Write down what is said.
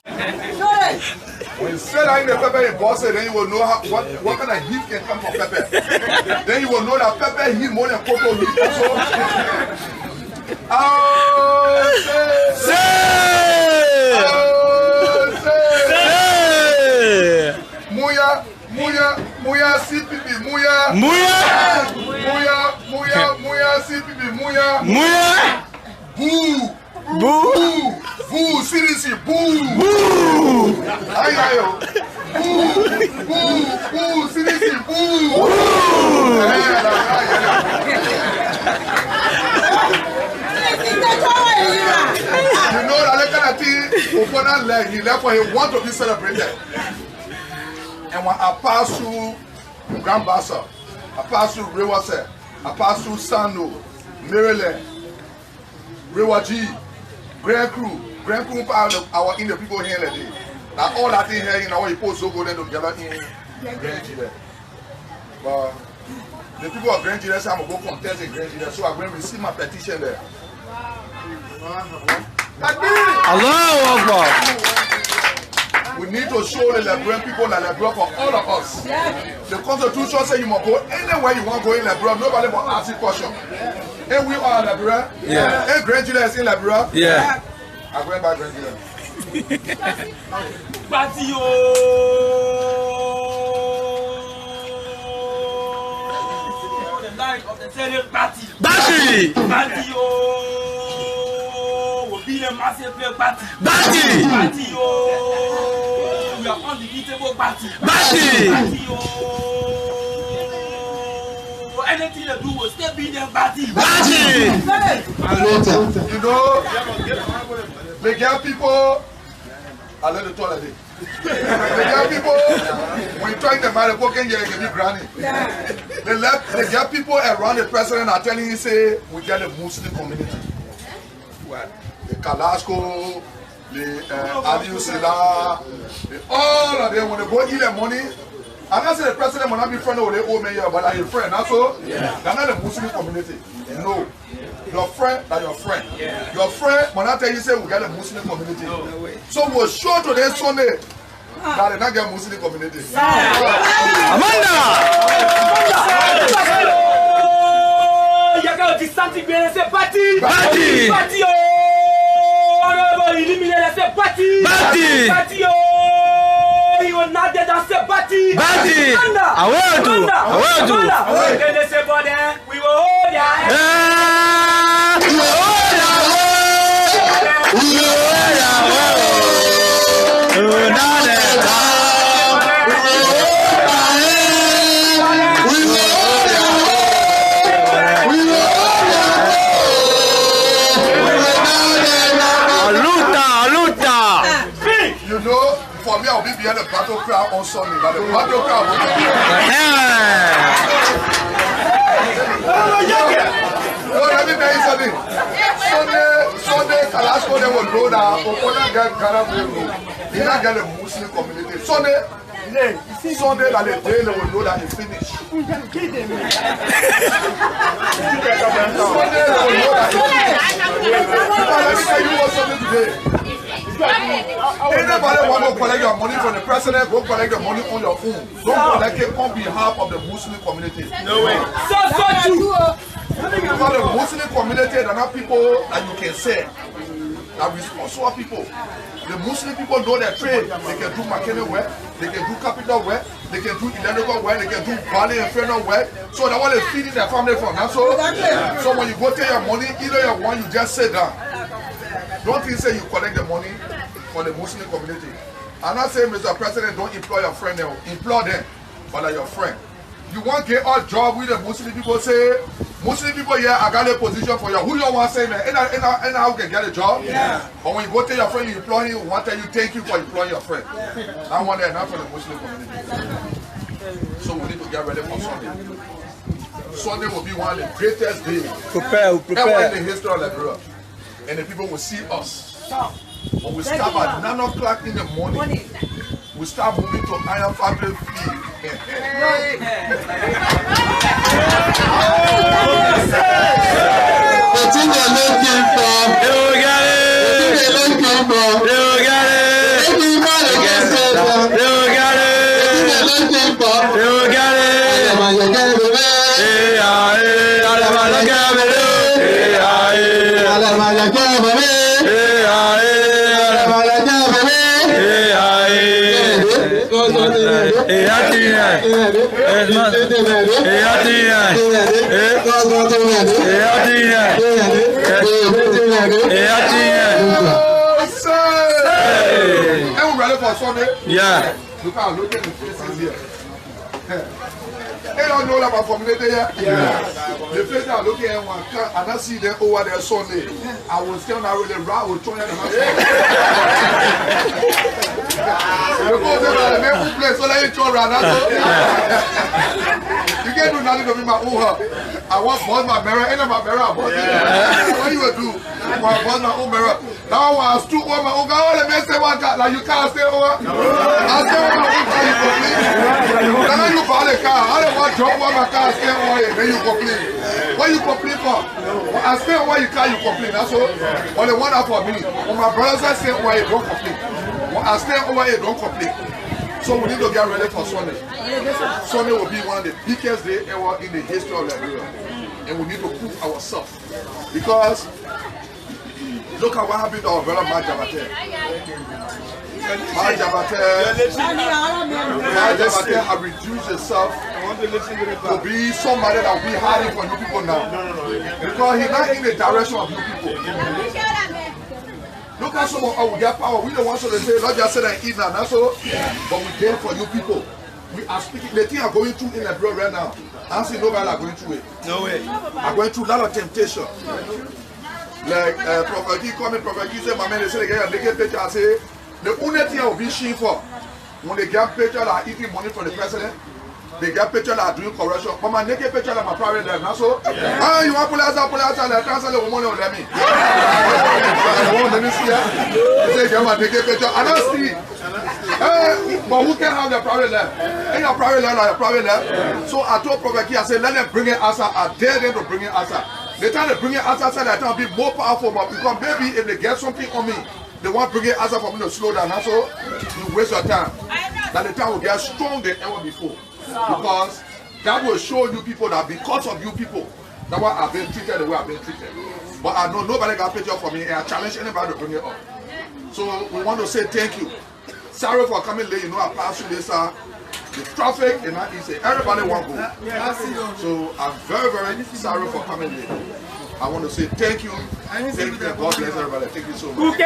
When you set out in the pepper in boss, then you will know what kind of heat can come from pepper. Then you will know that pepper heat more than cocoa heat. Muya, CPP, Muya, CPP, Muya, Boo, CDC, boo, ayo, boo, CDC, boo. You know that kind of thing, he left when he want to be celebrated. And when I pass through Grand Bassa, I pass through Rewase, I pass through Sando, Maryland, Rewaji, Grand Crew, part of our Indian people here today. Now all that thing here, you know, you post so go there together in Grand Chile. But the people of Grand Chile say I'm going to go contest in Grand Chile, so I'm going to receive my petition there. Allahu Akbar. We need to show the Liberian people that Liberia for all of us. The Constitution says you must go anywhere you want to go in Liberia. Nobody will ask you question. And we are Liberia. Yeah. And Grand Chile is in Liberia. Yeah. I'm going back Grand Chile. Batio. The night of the Senate party. Batio. Will be the massive party. Batio. We are undefeatable party. Batio. Anything they do will still be their party. You know, the young people, I let the toilet. The young people, when you try to marry, go can get a granny. The young people around the president are telling him, say, we get a Muslim community. The Kalasco, the Aliyu Sela, all of them, when they go eat their money, I'm not saying the president will not be friend with the old man here, but are you friend? That's all. They're not a Muslim community. No. Your friend, that your friend. Your friend, when I tell you, say we got a Muslim community. So we'll show today Sunday that they not get a Muslim community. Amanda! He will not get us a party. Bati! I will do. Then they say, but then we will hold your hand. We will hold your hand. We will hold your hand. We will not let down. We will hold your hand. We will hold your hand. We will hold your hand. We will not let down. Aluta. You know, for me, I'll be behind the battle crowd on Sunday. But the battle crowd will be let me tell you something. Sunday, Kalasco, they will go down. Opponent get Ghana. They not get a Muslim community. Sunday, that the day they will know that it's finished. Sunday, they will know that it's finished. Let me tell you what's something today. Anybody want to collect your money from the president, go collect your money on your own. Don't collect it on behalf of the Muslim community. No way. Because the Muslim community are not people that you can say are responsible people. The Muslim people know their trade. They can do mechanic work, they can do capital work, they can do electrical work, they can do valley and infernal work. So that's what they're feeding their family from. So when you go take your money, either you want, you just sit down. Don't think say you collect the money for the Muslim community. I'm not saying, Mr. President, don't employ your friend, employ them, but they're your friend. You want to get a job with the Muslim people, say, Muslim people here, I got a position for you. Who you want to say, man? And how can get a job? Yeah. But when you go tell your friend you employ him, want to tell you thank you for employing your friend. Yeah. I want that, not for the Muslim community. So we need to get ready for Sunday. Sunday will be one of the greatest days ever in the history of Liberia. And the people will see us. When we start at 9 o'clock in the morning, we start moving to Iron Factory Field. The thing they're looking for, they will get it. The thing they're looking for, they will get it. Yeah. Look at the faces here. They don't know about community here. The face are looking at one car and I see them over there Sunday. I will still not really ride with Tony and the because they are the main place, so they ain't around. You can't do nothing to be my own. I want both my mirror and my mirror. What you will do? My both my own mirror. Now I was too over my own car. Let me say one car. Like you can't stay over. I stay over my own car. You complain. Now you buy the car. I don't want to drop over my car. Stay over it. Then you complain. What you complain for? I stay over your car. You complain. That's all. But the one that for me. When my brothers say over it, don't complain. When I stay over it, don't complain. So we need to get ready for Sunday. Sunday will be one of the biggest days ever in the history of Liberia. And we need to prove ourselves. Because look at what happened to our brother Majabate. Majabate have reduced himself to be somebody that will be hiding for you people now. Because he's not in the direction of you people. Look at some of our get power. We don't want to say, not just sit and eat now, that's all. But we're there for you people. We are speaking, the thing are going through in the world right now. I see nobody are going through it. No way. I'm going through a lot of temptation. Like Prophet Key coming, Prophet Key say, my man, they say they get a naked picture. I say, the only thing I will be shame for, when they get picture that are eating money from the president, they get picture that are doing corruption. But my naked picture that my private life, not so. Ah, you want to pull outside, they cancel the woman on me. Let me see that. They say, get my naked picture. I don't see. But who can have their private life? In your private life, like your private life. So I told Prophet Key, I said, let them bring it outside. I dare them to bring it outside. They try to bring it outside, so they try to be more powerful. But because maybe if they get something on me, they want to bring it outside for me to slow down. That's all. You waste your time. That the time will get strong than ever before. Because that will show you people that because of you people, that's why I've been treated the way I've been treated. But I know nobody got a picture for me, and I challenge anybody to bring it up. So we want to say thank you. Sorry for coming late. You know I passed through this. The traffic is not easy. Everybody want to go. So I'm very, very sorry for coming late. I want to say thank you. Thank you and God bless everybody. Thank you so much.